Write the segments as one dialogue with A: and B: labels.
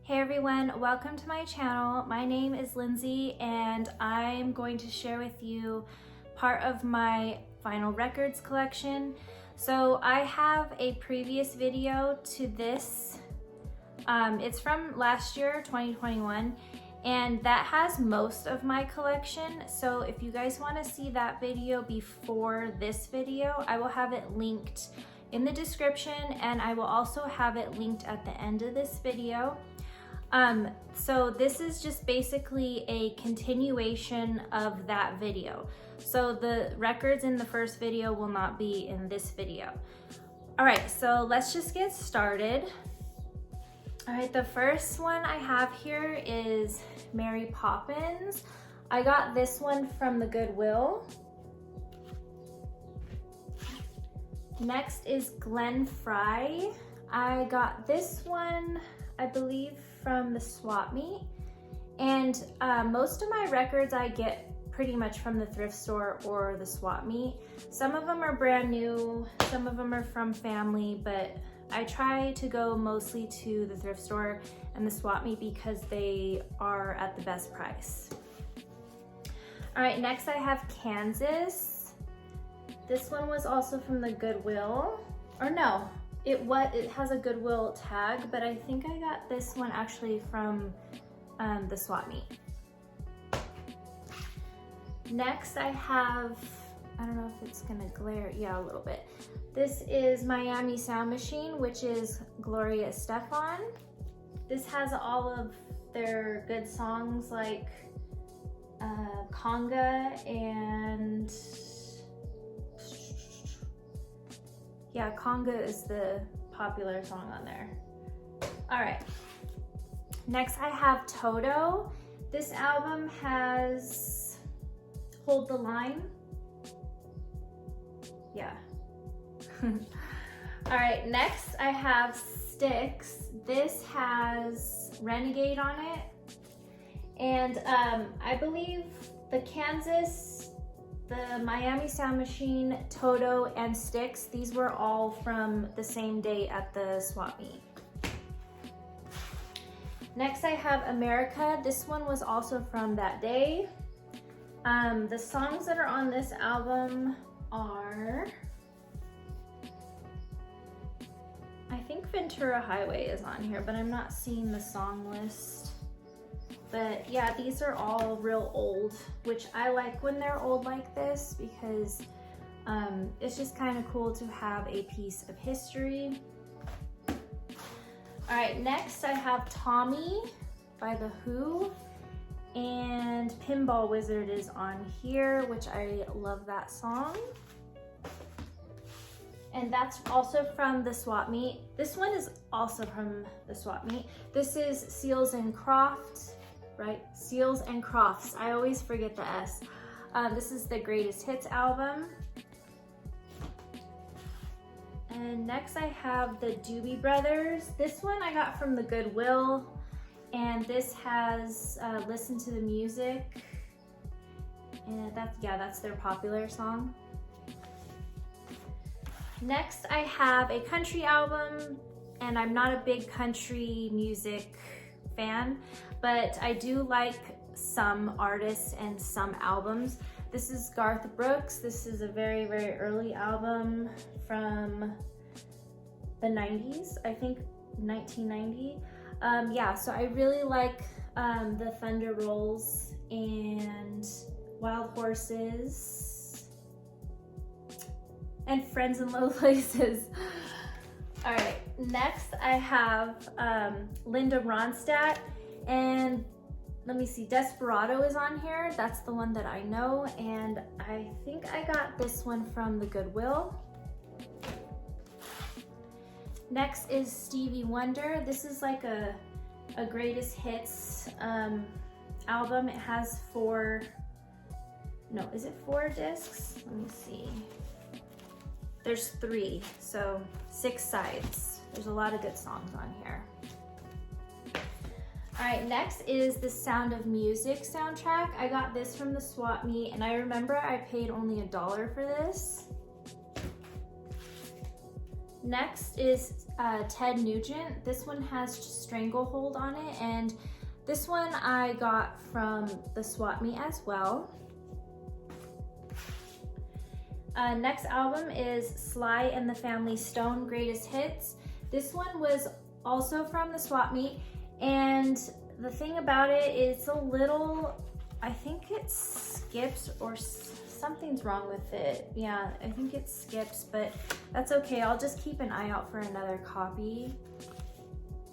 A: Hey everyone, welcome to my channel. My name is Lindsay and I'm going to share with you part of my vinyl records collection. So I have a previous video to this. It's from last year, 2021, and that has most of my collection. So if you guys want to see that video before this video, I will have it linked in the description, and I will also have it linked at the end of this video. So this is just basically a continuation of that video. So the records in the first video will not be in this video. All right, so let's just get started. All right, the first one I have here is Mary Poppins. I got this one from the Goodwill. Next is Glenn Frey. I got this one, I believe, from the swap meet. And most of my records I get pretty much from the thrift store or the swap meet. Some of them are brand new, some of them are from family, but I try to go mostly to the thrift store and the swap meet because they are at the best price. All right, next I have Kansas. This one was also from the Goodwill, or no, it has a Goodwill tag, but I think I got this one actually from the swap meet. Next I have, I don't know if it's gonna glare, yeah, a little bit. This is Miami Sound Machine, which is Gloria Estefan. This has all of their good songs like Conga and yeah, Conga is the popular song on there. All right, next I have Toto. This album has Hold the Line. Yeah. All right, next I have Styx. This has Renegade on it. And I believe the Kansas, the Miami Sound Machine, Toto, and Styx, these were all from the same day at the swap meet. Next I have America. This one was also from that day. The songs that are on this album are, I think Ventura Highway is on here, but I'm not seeing the song list. But yeah, these are all real old, which I like when they're old like this because it's just kind of cool to have a piece of history. All right, next I have Tommy by The Who, and Pinball Wizard is on here, which I love that song. And that's also from the swap meet. This one is also from the swap meet. This is Seals and Crofts, right? Seals and Crofts. I always forget the S. This is the Greatest Hits album. And next I have the Doobie Brothers. This one I got from the Goodwill, and this has Listen to the Music. And that's their popular song. Next I have a country album, and I'm not a big country music fan, but I do like some artists and some albums. This is Garth Brooks. This is a very, very early album from the 90s, I think 1990. Yeah, so I really like the Thunder Rolls and Wild Horses and Friends in Low Places. All right, next I have Linda Ronstadt, and let me see, Desperado is on here. That's the one that I know, and I think I got this one from the Goodwill. Next is Stevie Wonder. This is like a greatest hits album. It has is it 4 discs? Let me see. There's 3, so 6 sides. There's a lot of good songs on here. All right, next is the Sound of Music soundtrack. I got this from the swap meet, and I remember I paid only $1 for this. Next is Ted Nugent. This one has Stranglehold on it, and this one I got from the swap meet as well. Next album is Sly and the Family Stone Greatest Hits. This one was also from the swap meet, and the thing about it is a little, I think it skips or something's wrong with it. Yeah, I think it skips, but that's okay. I'll just keep an eye out for another copy.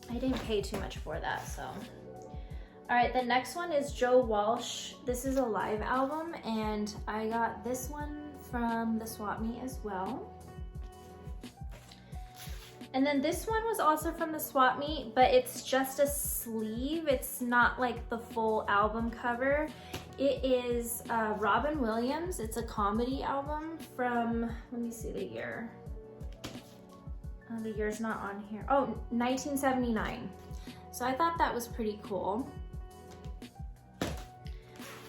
A: I didn't pay too much for that, so. All right, the next one is Joe Walsh. This is a live album, and I got this one from the swap meet as well. And then this one was also from the swap meet, but it's just a sleeve. It's not like the full album cover. It is Robin Williams. It's a comedy album from, let me see the year. The year's not on here. Oh, 1979. So I thought that was pretty cool.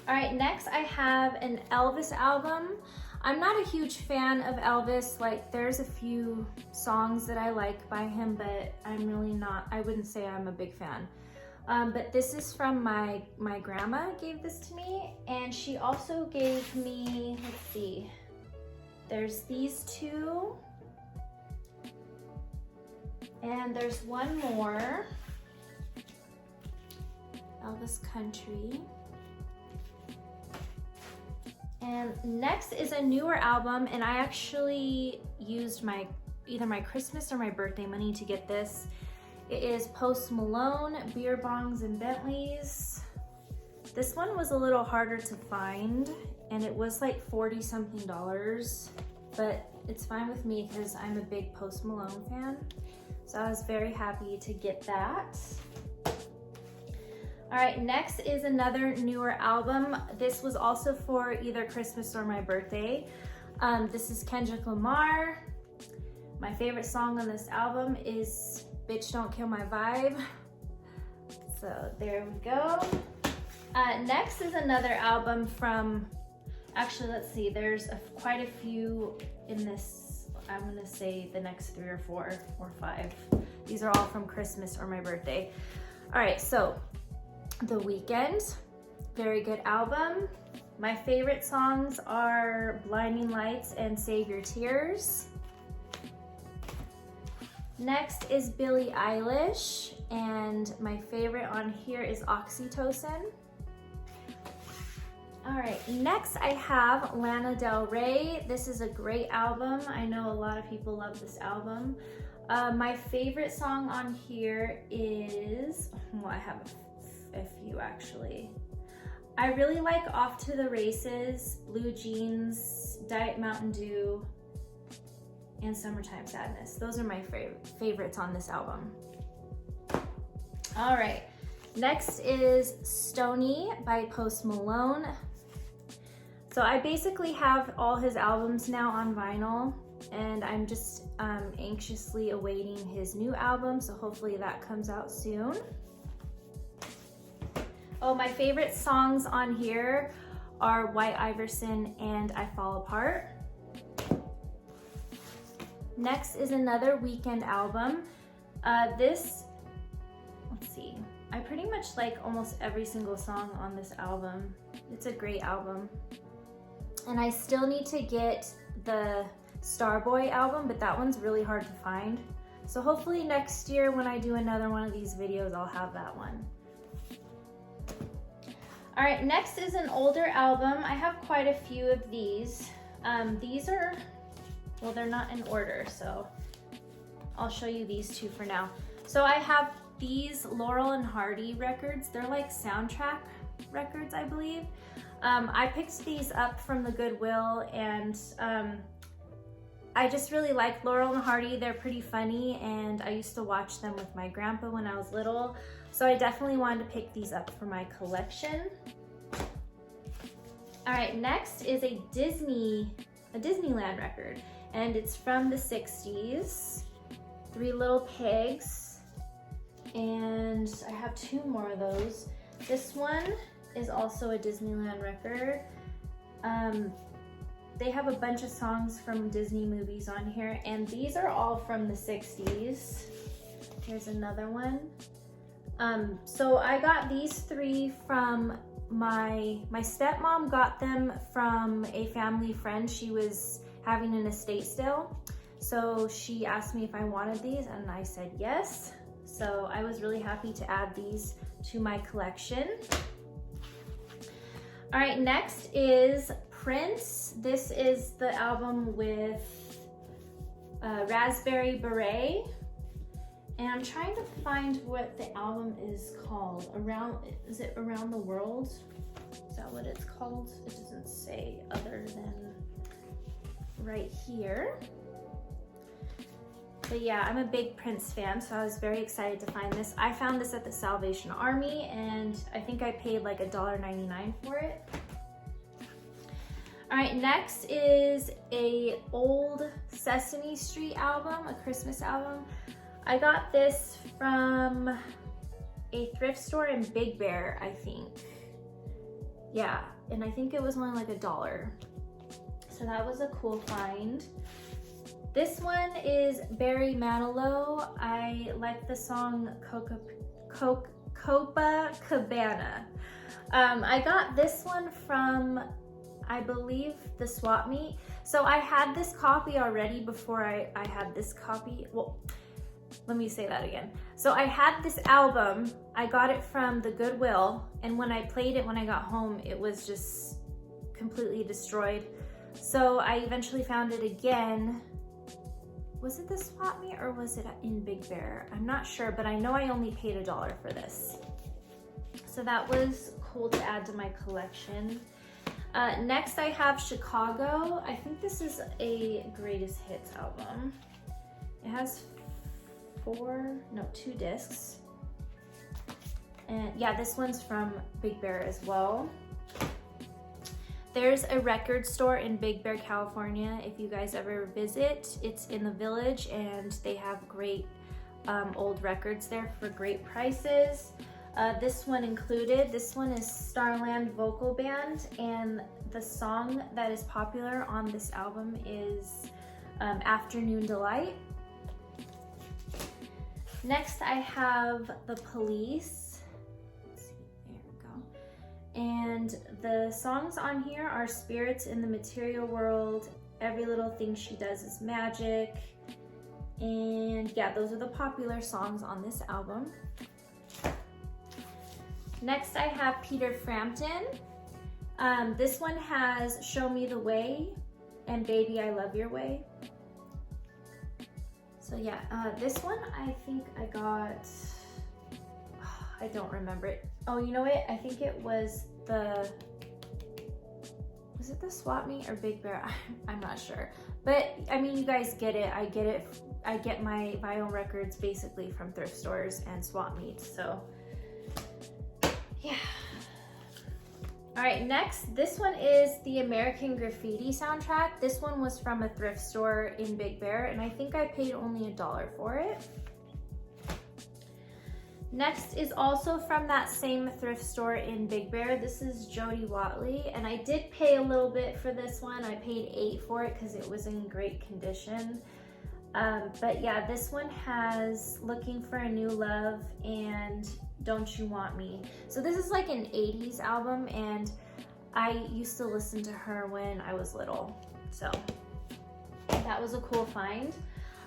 A: All right, next I have an Elvis album. I'm not a huge fan of Elvis. Like, there's a few songs that I like by him, but I'm really not, I wouldn't say I'm a big fan. But this is from my grandma gave this to me, and she also gave me, let's see, there's these two, and there's one more, Elvis Country. And next is a newer album, and I actually used either my Christmas or my birthday money to get this. It is Post Malone, Beer Bongs and Bentleys. This one was a little harder to find, and it was like $40-something, but it's fine with me because I'm a big Post Malone fan. So I was very happy to get that. All right, next is another newer album. This was also for either Christmas or my birthday. This is Kendrick Lamar. My favorite song on this album is Bitch Don't Kill My Vibe. So there we go. Next is another album from, actually, let's see, there's quite a few in this. I'm gonna say the next 3 or 4 or 5. These are all from Christmas or my birthday. All right, so The Weeknd, very good album. My favorite songs are Blinding Lights and Save Your Tears. Next is Billie Eilish, and my favorite on here is Oxytocin. All right, next I have Lana Del Rey. This is a great album. I know a lot of people love this album. My favorite song on here is, well, I have a few actually. I really like Off to the Races, Blue Jeans, Diet Mountain Dew, and Summertime Sadness. Those are my favorites on this album. All right, next is Stoney by Post Malone. So I basically have all his albums now on vinyl, and I'm just anxiously awaiting his new album, so hopefully that comes out soon. Oh, my favorite songs on here are White Iverson and I Fall Apart. Next is another Weeknd album. Let's see, I pretty much like almost every single song on this album. It's a great album. And I still need to get the Starboy album, but that one's really hard to find. So hopefully next year when I do another one of these videos, I'll have that one. All right, next is an older album. I have quite a few of these. These are, well, they're not in order, so I'll show you these two for now. So I have these Laurel and Hardy records. They're like soundtrack records, I believe. I picked these up from the Goodwill, and I just really like Laurel and Hardy. They're pretty funny, and I used to watch them with my grandpa when I was little. So I definitely wanted to pick these up for my collection. All right, next is a Disneyland record, and it's from the 60s, Three Little Pigs, and I have 2 more of those. This one is also a Disneyland record. they have a bunch of songs from Disney movies on here, and these are all from the 60s. Here's another one. So I got these 3 from my stepmom got them from a family friend. She was having an estate sale. So she asked me if I wanted these and I said yes. So I was really happy to add these to my collection. All right, next is Prince. This is the album with Raspberry Beret. And I'm trying to find what the album is called. Is it Around the World? Is that what it's called? It doesn't say other than right here. But yeah, I'm a big Prince fan, so I was very excited to find this. I found this at the Salvation Army, and I think I paid like $1.99 for it. All right, next is a old Sesame Street album, a Christmas album. I got this from a thrift store in Big Bear, I think. Yeah, and I think it was only like $1. So that was a cool find. This one is Barry Manilow. I like the song Copacabana. I got this one from, I believe, the swap meet. So I had this copy already before I had this copy. Well, let me say that again. So I had this album, I got it from the Goodwill, and when I played it when I got home, it was just completely destroyed. So I eventually found it again. Was it the swap meet or was it in Big Bear? I'm not sure, but I know I only paid $1 for this. So that was cool to add to my collection. Next I have Chicago. I think this is a greatest hits album. It has 2 discs. And yeah, this one's from Big Bear as well. There's a record store in Big Bear, California. If you guys ever visit, it's in the Village, and they have great old records there for great prices. This one included. This one is Starland Vocal Band, and the song that is popular on this album is Afternoon Delight. Next, I have The Police. And the songs on here are Spirits in the Material World, Every Little Thing She Does Is Magic, and yeah, those are the popular songs on this album. Next I have Peter Frampton. This one has Show Me the Way and Baby I Love Your Way. So yeah, this one I think I got, I don't remember it. Oh, you know what? I think it was it the swap meet or Big Bear? I'm not sure. But I mean, you guys get it. I get it. I get my vinyl records basically from thrift stores and swap meets. So yeah. All right, next, this one is the American Graffiti soundtrack. This one was from a thrift store in Big Bear, and I think I paid only $1 for it. Next is also from that same thrift store in Big Bear. This is Jody Watley, and I did pay a little bit for this one. I paid $8 for it because it was in great condition. But yeah, this one has Looking for a New Love and Don't You Want Me. So this is like an 80s album, and I used to listen to her when I was little. So that was a cool find.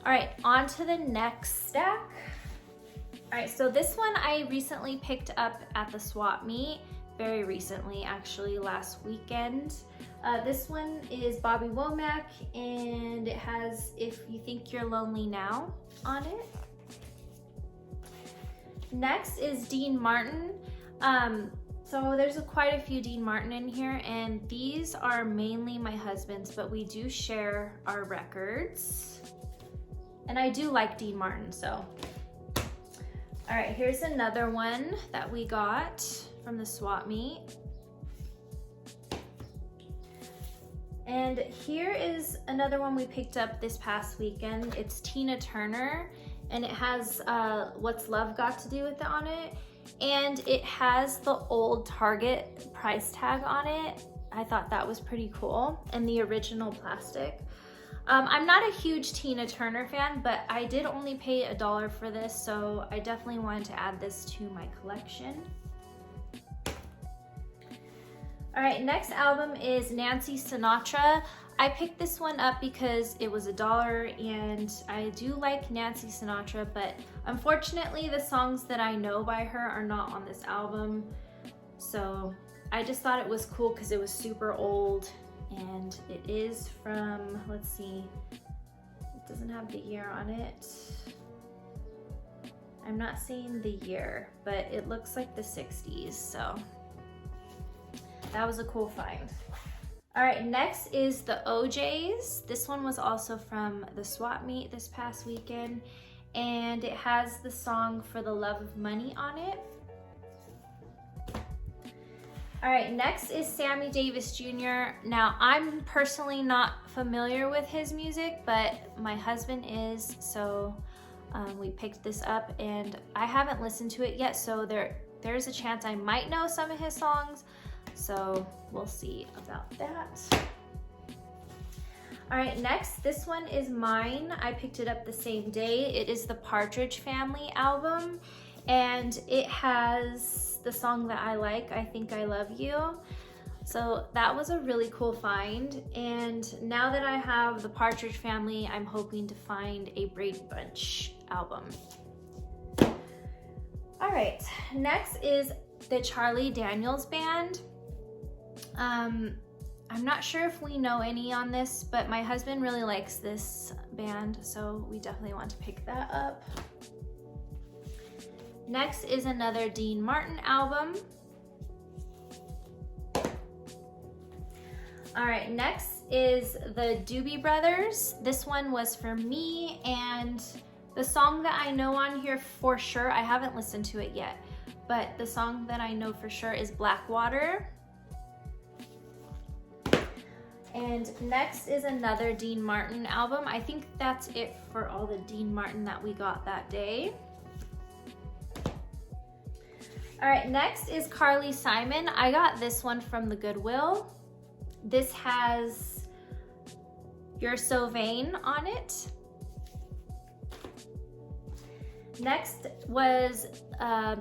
A: All right, on to the next stack. All right, so this one I recently picked up at the swap meet, very recently, actually last weekend. This one is Bobby Womack, and it has If You Think You're Lonely Now on it. Next is Dean Martin. So there's quite a few Dean Martin in here, and these are mainly my husband's, but we do share our records. And I do like Dean Martin, so. All right, here's another one that we got from the swap meet. And here is another one we picked up this past weekend. It's Tina Turner, and it has What's Love Got to Do with It on it. And it has the old Target price tag on it. I thought that was pretty cool, and the original plastic. I'm not a huge Tina Turner fan, but I did only pay $1 for this, so I definitely wanted to add this to my collection. All right, next album is Nancy Sinatra. I picked this one up because it was $1, and I do like Nancy Sinatra, but unfortunately the songs that I know by her are not on this album. So I just thought it was cool because it was super old, and it is from, let's see, it doesn't have the year on it. I'm not seeing the year, but it looks like the 60s, so that was a cool find. All right, next is the OJs. This one was also from the swap meet this past weekend, and it has the song For the Love of Money on it. All right, next is Sammy Davis Jr. Now, I'm personally not familiar with his music, but my husband is, so we picked this up, and I haven't listened to it yet, so there's a chance I might know some of his songs, so we'll see about that. All right, next, this one is mine. I picked it up the same day. It is the Partridge Family album, and it has the song that I like, I Think I Love You. So that was a really cool find. And now that I have the Partridge Family, I'm hoping to find a Brady Bunch album. All right, next is the Charlie Daniels Band. I'm not sure if we know any on this, but my husband really likes this band, so we definitely want to pick that up. Next is another Dean Martin album. All right, next is the Doobie Brothers. This one was for me, and the song that I know on here for sure, I haven't listened to it yet, but the song that I know for sure is Blackwater. And next is another Dean Martin album. I think that's it for all the Dean Martin that we got that day. All right, next is Carly Simon. I got this one from the Goodwill. This has You're So Vain on it. Next was,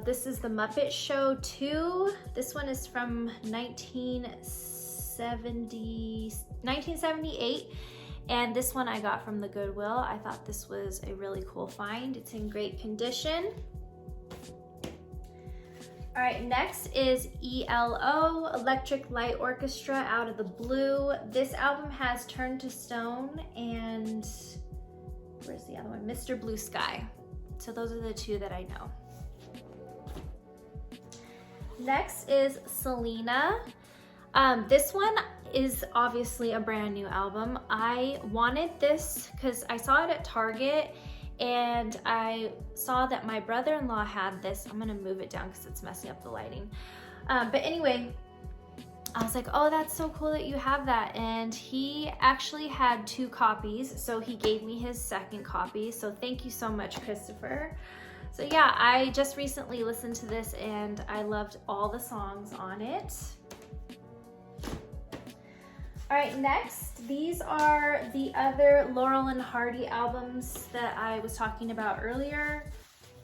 A: this is the Muppet Show 2. This one is from 1978. And this one I got from the Goodwill. I thought this was a really cool find. It's in great condition. All right, next is ELO, Electric Light Orchestra, Out of the Blue. This album has Turn to Stone and, where's the other one? Mr. Blue Sky. So those are the two that I know. Next is Selena. This one is obviously a brand new album. I wanted this because I saw it at Target, and I saw that my brother-in-law had this. I'm gonna move it down because it's messing up the lighting. But anyway, I was like, oh, that's so cool that you have that. And he actually had 2 copies, so he gave me his second copy. So thank you so much, Christopher. So yeah, I just recently listened to this and I loved all the songs on it. All right, next, these are the other Laurel and Hardy albums that I was talking about earlier.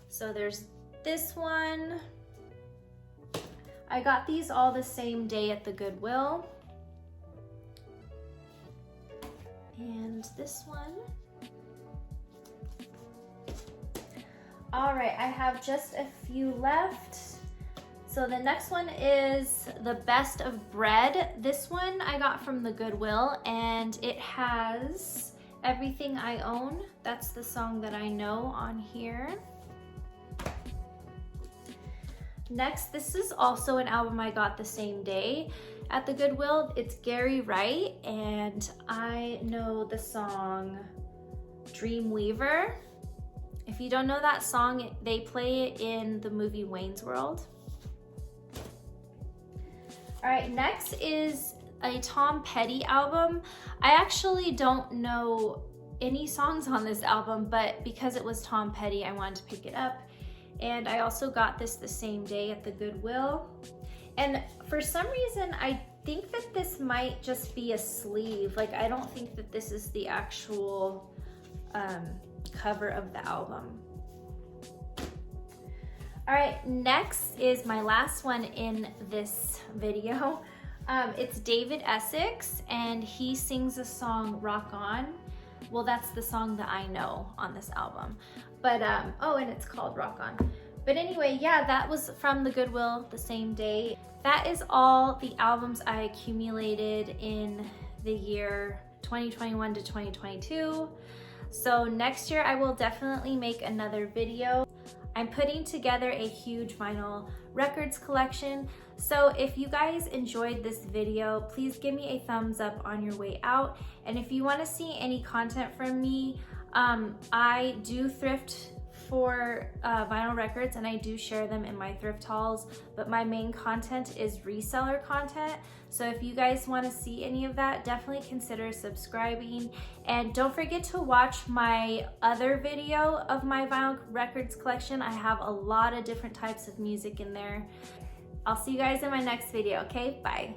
A: So there's this one. I got these all the same day at the Goodwill. And this one. All right, I have just a few left. So the next one is The Best of Bread. This one I got from the Goodwill, and it has Everything I Own. That's the song that I know on here. Next, this is also an album I got the same day at the Goodwill. It's Gary Wright, and I know the song Dreamweaver. If you don't know that song, they play it in the movie Wayne's World. All right, next is a Tom Petty album. I actually don't know any songs on this album, but because it was Tom Petty, I wanted to pick it up. And I also got this the same day at the Goodwill. And for some reason, I think that this might just be a sleeve. Like, I don't think that this is the actual cover of the album. All right, next is my last one in this video. It's David Essex, and he sings a song, Rock On. Well, that's the song that I know on this album. But, oh, and it's called Rock On. But anyway, yeah, that was from the Goodwill the same day. That is all the albums I accumulated in the year 2021 to 2022. So next year I will definitely make another video. I'm putting together a huge vinyl records collection. So if you guys enjoyed this video, please give me a thumbs up on your way out. And if you want to see any content from me, I do thrift for vinyl records, and I do share them in my thrift hauls, but my main content is reseller content. So if you guys want to see any of that, definitely consider subscribing, and don't forget to watch my other video of my vinyl records collection. I have a lot of different types of music in there. I'll see you guys in my next video. Okay, bye.